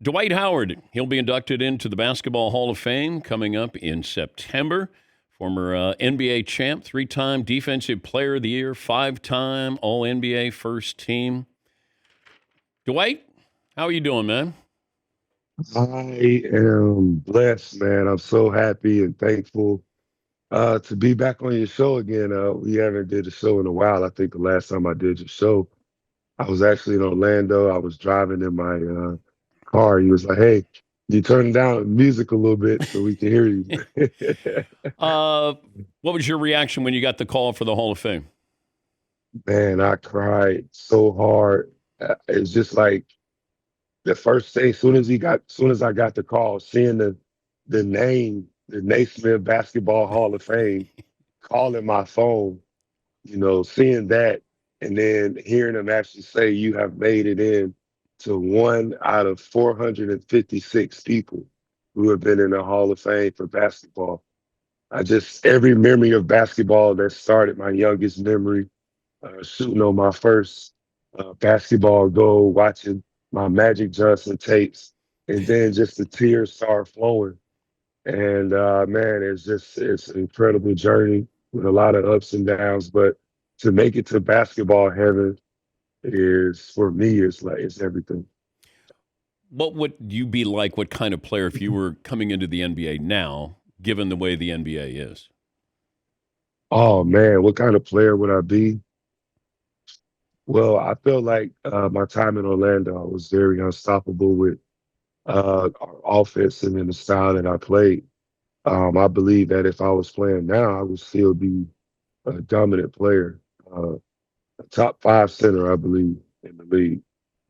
Dwight Howard, he'll be inducted into the Basketball Hall of Fame coming up in September. Former NBA champ, three-time Defensive Player of the Year, five-time All-NBA first team. Dwight, how are you doing, man? I am blessed, man. I'm so happy and thankful to be back on your show again. We haven't did a show in a while. I think the last time I did your show, I was actually in Orlando. I was driving in my car. He was like, "Hey, you turn down the music a little bit so we can hear you." uh, what was your reaction when you got the call for the Hall of Fame? Man, I cried so hard. It's just like the first thing, soon as I got the call, seeing the name, the Naismith Basketball Hall of Fame, calling my phone, seeing that, and then hearing him actually say you have made it in to one out of 456 people who have been in the Hall of Fame for basketball. I just every memory of basketball that started my youngest memory, shooting on my first basketball goal, watching my Magic Johnson tapes, and then just the tears start flowing. And man, it's an incredible journey with a lot of ups and downs. But to make it to basketball heaven is for me is like it's everything. What would you be like? What kind of player if you were coming into the NBA now, given the way the NBA is? Oh man, what kind of player would I be? Well, I felt like my time in Orlando, I was very unstoppable with our offense and in the style that I played. I believe that if I was playing now, I would still be a dominant player, a top five center, I believe, in the league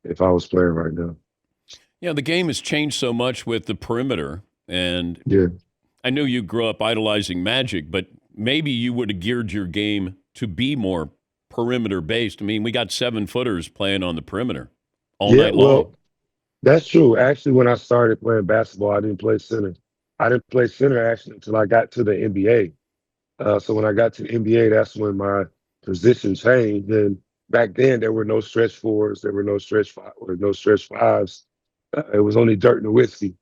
if I was playing right now. Yeah, the game has changed so much with the perimeter, and Yeah, I knew you grew up idolizing Magic, but maybe you would have geared your game to be more perimeter based. I mean, we got 7 footers playing on the perimeter all yeah. night long. Well, that's true. Actually, when I started playing basketball, I didn't play center. I didn't play center actually until I got to the NBA. So when I got to the NBA, that's when my position changed. And back then, there were no stretch fours, there were no stretch five, or no stretch fives. It was only Dirk Nowitzki,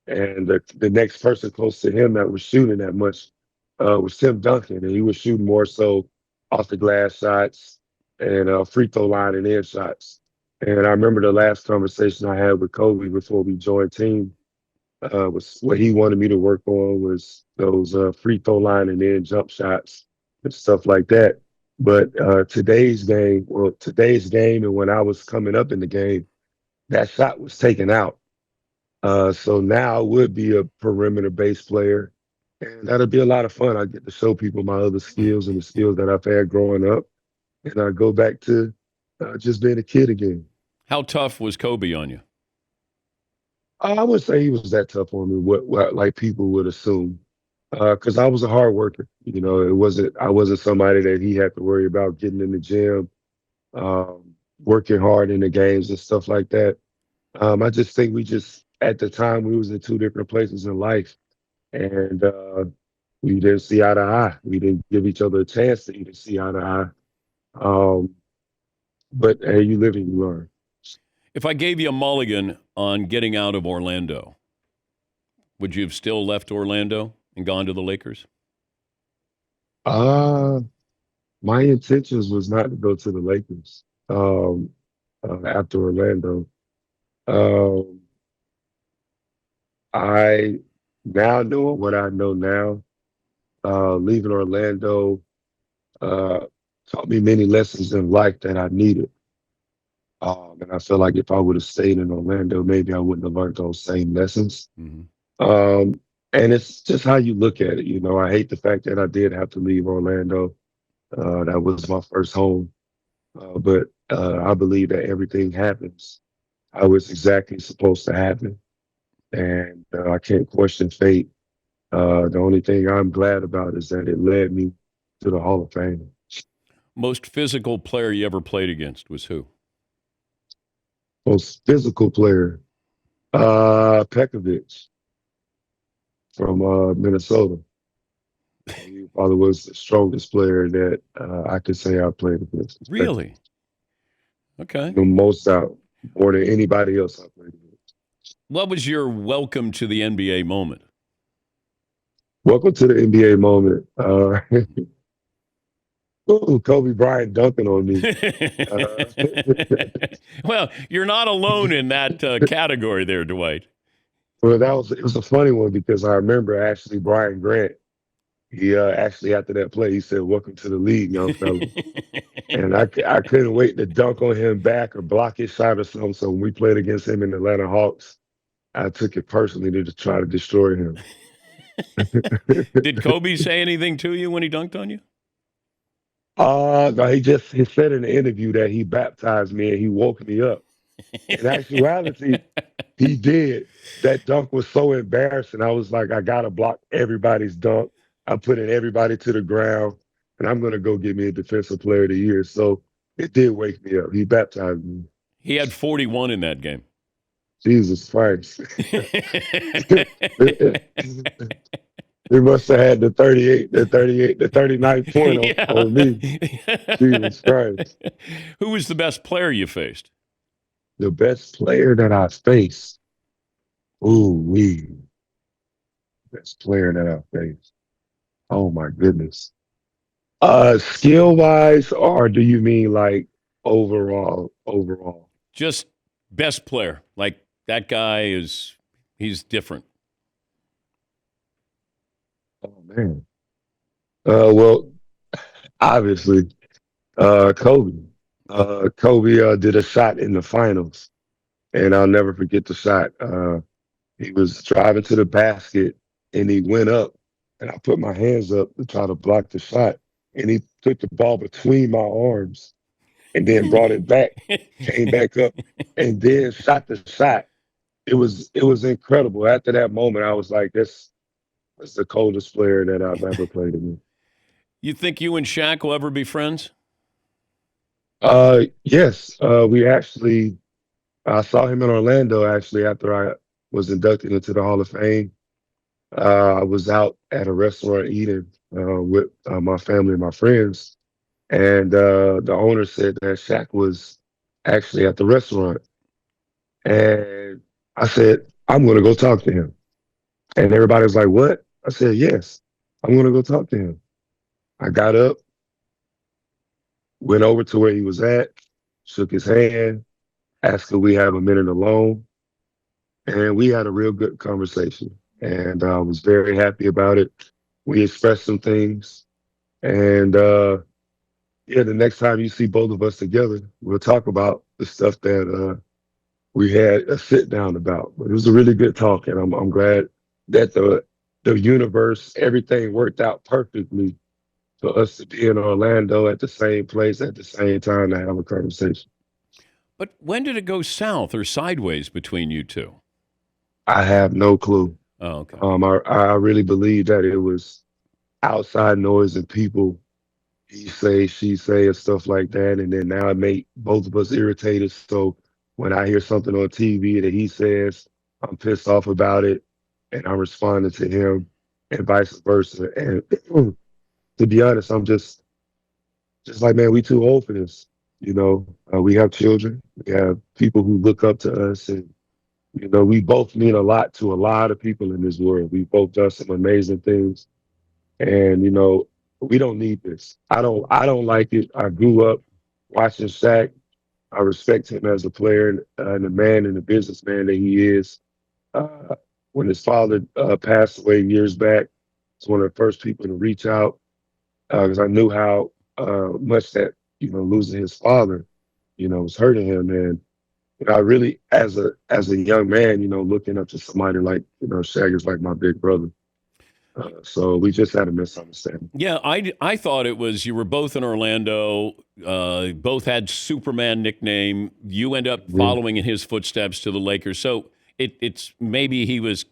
and the next person close to him that was shooting that much was Tim Duncan, and he was shooting more so off the glass shots and free throw line and in shots. And I remember the last conversation I had with Kobe before we joined team was what he wanted me to work on was those free throw line and then jump shots and stuff like that. But today's game, and when I was coming up in the game, that shot was taken out. So now I would be a perimeter based player, and that'll be a lot of fun. I get to show people my other skills and the skills that I've had growing up, and I go back to just being a kid again. How tough was Kobe on you? I would say he was that tough on me, what like people would assume, because I was a hard worker. I wasn't somebody that he had to worry about getting in the gym, working hard in the games and stuff like that. I just think we just at the time we was in two different places in life, and we didn't see eye to eye. We didn't give each other a chance to even see eye to eye. Um, but hey, you live and you learn. If I gave you a mulligan on getting out of Orlando, would you have still left Orlando and gone to the Lakers? Uh, my intentions was not to go to the Lakers after Orlando. Um, I now knowing what I know now, leaving Orlando uh, taught me many lessons in life that I needed. And I feel like if I would have stayed in Orlando, maybe I wouldn't have learned those same lessons. Mm-hmm. Um, and it's just how you look at it. I hate the fact that I did have to leave Orlando. That was my first home. But I believe that everything happens how it's exactly supposed to happen. And I can't question fate. The only thing I'm glad about is that it led me to the Hall of Fame. Most physical player you ever played against was who? Most physical player, Pekovic from Minnesota. He probably was the strongest player that I could say I played against. Respectfully. Really? Okay. The most out, more than anybody else I played against. What was your welcome to the NBA moment? Welcome to the NBA moment. Ooh, Kobe Bryant dunking on me. Uh, Well, you're not alone in that category there, Dwight. well, it was a funny one because I remember actually Brian Grant. He actually after that play, he said, "Welcome to the league, young fella." And I couldn't wait to dunk on him back or block his shot or something. So when we played against him in the Atlanta Hawks, I took it personally to try to destroy him. Did Kobe say anything to you when he dunked on you? No, he said in the interview that he baptized me and he woke me up. In actuality, he did. That dunk was so embarrassing. I was like, I gotta block everybody's dunk. I'm putting everybody to the ground, and I'm gonna go get me a defensive player of the year. So it did wake me up. He baptized me. He had 41 in that game. Jesus Christ. He must have had the 39th point Yeah. on me. Jesus Christ. Who was the best player you faced? The best player that I faced. Ooh, best player that I faced. Oh my goodness. Skill wise, or do you mean like overall? Overall. Just best player. Like that guy he's different. Oh man. Well, obviously, Kobe. Kobe did a shot in the finals, and I'll never forget the shot. He was driving to the basket, and he went up, and I put my hands up to try to block the shot, and he took the ball between my arms, and then brought it back, came back up, and then shot the shot. It was incredible. After that moment, I was like, that's the coldest player that I've ever played against. You think you and Shaq will ever be friends? Yes, we actually I saw him in Orlando actually after I was inducted into the Hall of Fame. I was out at a restaurant eating with my family and my friends, and the owner said that Shaq was actually at the restaurant, and I said, "I'm going to go talk to him." And everybody was like, "What?" I said, "Yes, I'm going to go talk to him." I got up, went over to where he was at, shook his hand, asked could we have a minute alone, and we had a real good conversation. And I was very happy about it. We expressed some things, and yeah, the next time you see both of us together, we'll talk about the stuff that we had a sit down about. But it was a really good talk, and I'm glad that the universe, everything worked out perfectly for us to be in Orlando at the same place at the same time to have a conversation. But when did it go south or sideways between you two? I have no clue. Oh, okay. I really believe that it was outside noise and people he say, she say, and stuff like that. And then now it made both of us irritated. So when I hear something on TV that he says, I'm pissed off about it, and I'm responding to him, and vice versa. And to be honest, I'm just like, man, we too old for this. We have children, we have people who look up to us, and we both mean a lot to a lot of people in this world. We both done some amazing things, and we don't need this. I don't like it. I grew up watching Shaq. I respect him as a player and the man and the businessman that he is. When his father passed away years back, I was one of the first people to reach out because I knew how much that losing his father was hurting him. And I really, as a young man, looking up to somebody like Shaq is like my big brother. So we just had a misunderstanding. Yeah, I thought it was you were both in Orlando, both had Superman nickname. You end up Mhm. following in his footsteps to the Lakers. So it's maybe he was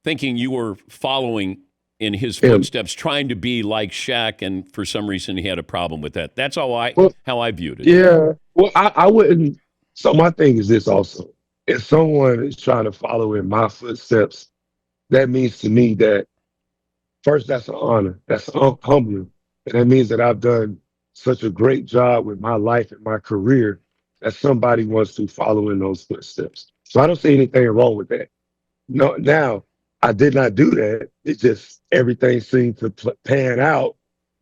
thinking you were following in his Yeah. footsteps, trying to be like Shaq, and for some reason he had a problem with that. That's Well, how I viewed it. yeah. Well, I wouldn't. So my thing is this also. If someone is trying to follow in my footsteps, that means to me that first, that's an honor. That's humbling. And that means that I've done such a great job with my life and my career that somebody wants to follow in those footsteps. So I don't see anything wrong with that. No, now I did not do that. It just everything seemed to pan out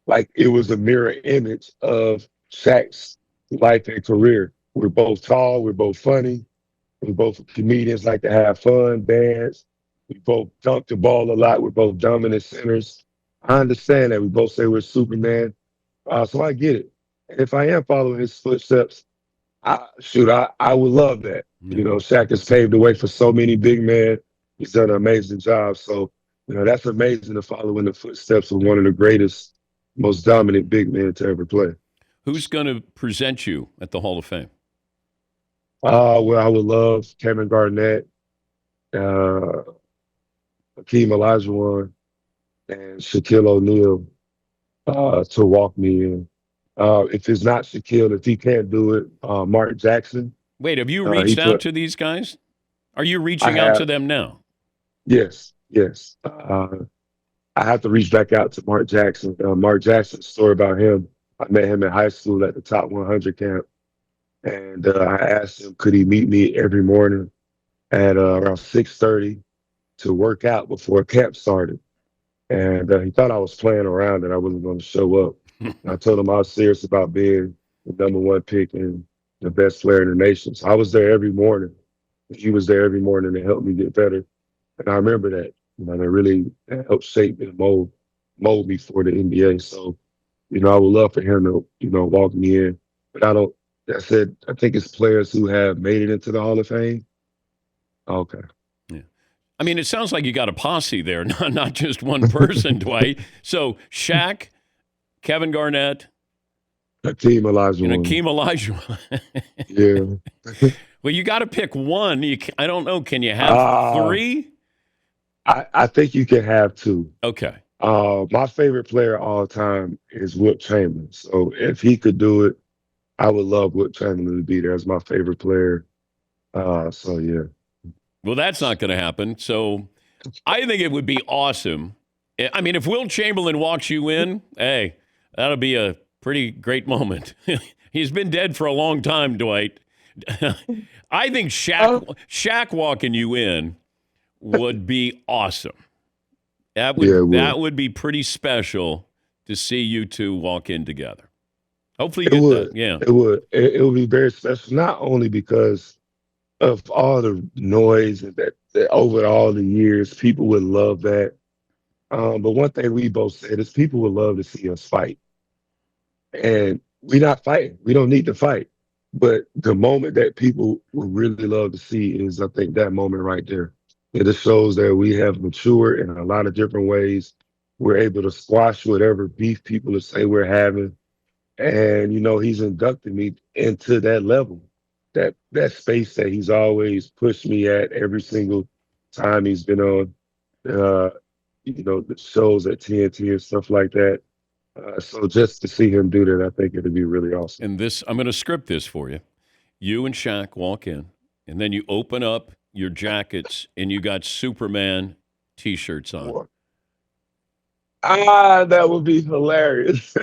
like it was a mirror image of Shaq's life and career. We're both tall, we're both funny, we both comedians like to have fun, dance. We both dunk the ball a lot. We're both dominant centers. I understand that. We both say we're Superman. So I get it. And if I am following his footsteps, I would love that. Yeah. You know, Shaq has paved the way for so many big men. He's done an amazing job. So, that's amazing to follow in the footsteps of one of the greatest, most dominant big men to ever play. Who's going to present you at the Hall of Fame? Well, I would love Kevin Garnett, uh, Hakeem Olajuwon, and Shaquille O'Neal to walk me in. If it's not Shaquille, if he can't do it, Mark Jackson. Wait, have you He reached out put. to these guys? Are you I reaching out to have. them now? Yes, yes. I have to reach back out to Mark Jackson. Mark Jackson's story about him. I met him in high school at the Top 100 camp, and I asked him could he meet me every morning at around 6:30 to work out before camp started. And he thought I was playing around and I wasn't going to show up. And I told him I was serious about being the number one pick and the best player in the nation. So I was there every morning. He was there every morning to help me get better. And I remember that. That really helped shape and mold me for the NBA. So, I would love for him to, walk me in. But I don't, I said, I think it's players who have made it into the Hall of Fame. Okay. Yeah. I mean, it sounds like you got a posse there, not just one person, Dwight. So Shaq, Kevin Garnett, Hakeem Olajuwon. Akeem Olajuwon. Yeah. Well, you got to pick one. I don't know. Can you have Uh, three? I think you can have two. Okay. My favorite player of all time is Wilt Chamberlain. So if he could do it, I would love Wilt Chamberlain to be there as my favorite player. So yeah. Well, that's not going to happen. So I think it would be awesome. I mean, if Will Chamberlain walks you in, hey, that'll be a pretty great moment. He's been dead for a long time, Dwight. I think Shaq walking you in would be awesome. That Yeah, would it would. that would be pretty special to see you two walk in together. Hopefully you It get that. would. Yeah. It would. It would be very special, not only because of all the noise and that over all the years, people would love that. But one thing we both said is people would love to see us fight. And we're not fighting. We don't need to fight. But the moment that people would really love to see is, I think, that moment right there. It just shows that we have matured in a lot of different ways. We're able to squash whatever beef people are saying we're having. And, he's inducted me into that level, that space that he's always pushed me at every single time he's been on, uh, the shows at TNT and stuff like that. So just to see him do that, I think it'd be really awesome. And I'm going to script this for you. You and Shaq walk in, and then you open up your jackets, and you got Superman T-shirts on. That would be hilarious.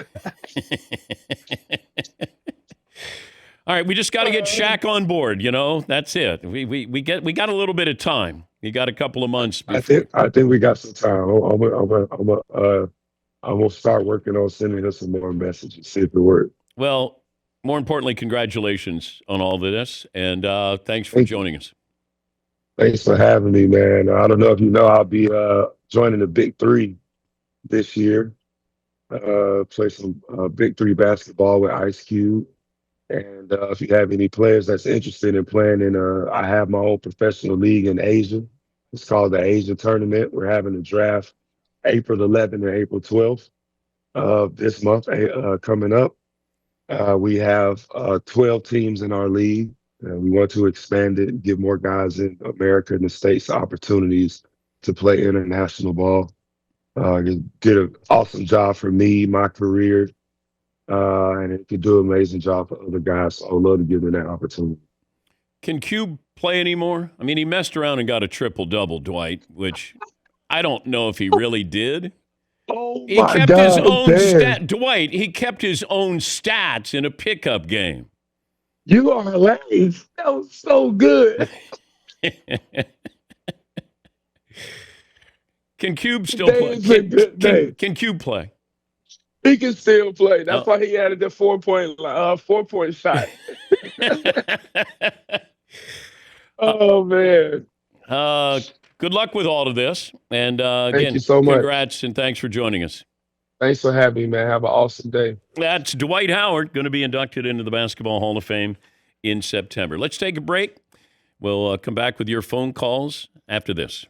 All right, we just got to get Shaq on board. That's it. We got a little bit of time. You got a couple of months before. I think we got some time. I'm gonna start working on sending us some more messages, see if it works. Well, more importantly, congratulations on all of this, and thanks for Thank you. joining us. Thanks for having me, man. I don't know if you know, I'll be joining the Big Three this year. Play some Big Three basketball with Ice Cube. And if you have any players that's interested in playing I have my own professional league in Asia. It's called the Asia Tournament. We're having a draft April 11th and April 12th this month coming up. We have 12 teams in our league. We want to expand it and give more guys in America and the States opportunities to play international ball. Did an awesome job for me, my career, and it could do an amazing job for other guys. So I would love to give them that opportunity. Can Cube play anymore? I mean, he messed around and got a triple-double, Dwight, which I don't know if he really did. Oh He my kept his God, own Dan. Dwight, he kept his own stats in a pickup game. You are hilarious. That was so good. Can Cube still Today play? is a good day. Can Cube play? He can still play. That's Oh. why he added the 4 point shot. Oh man. Good luck with all of this. And Thank you again, so much. congrats and thanks for joining us. Thanks for having me, man. Have an awesome day. That's Dwight Howard, going to be inducted into the Basketball Hall of Fame in September. Let's take a break. We'll come back with your phone calls after this.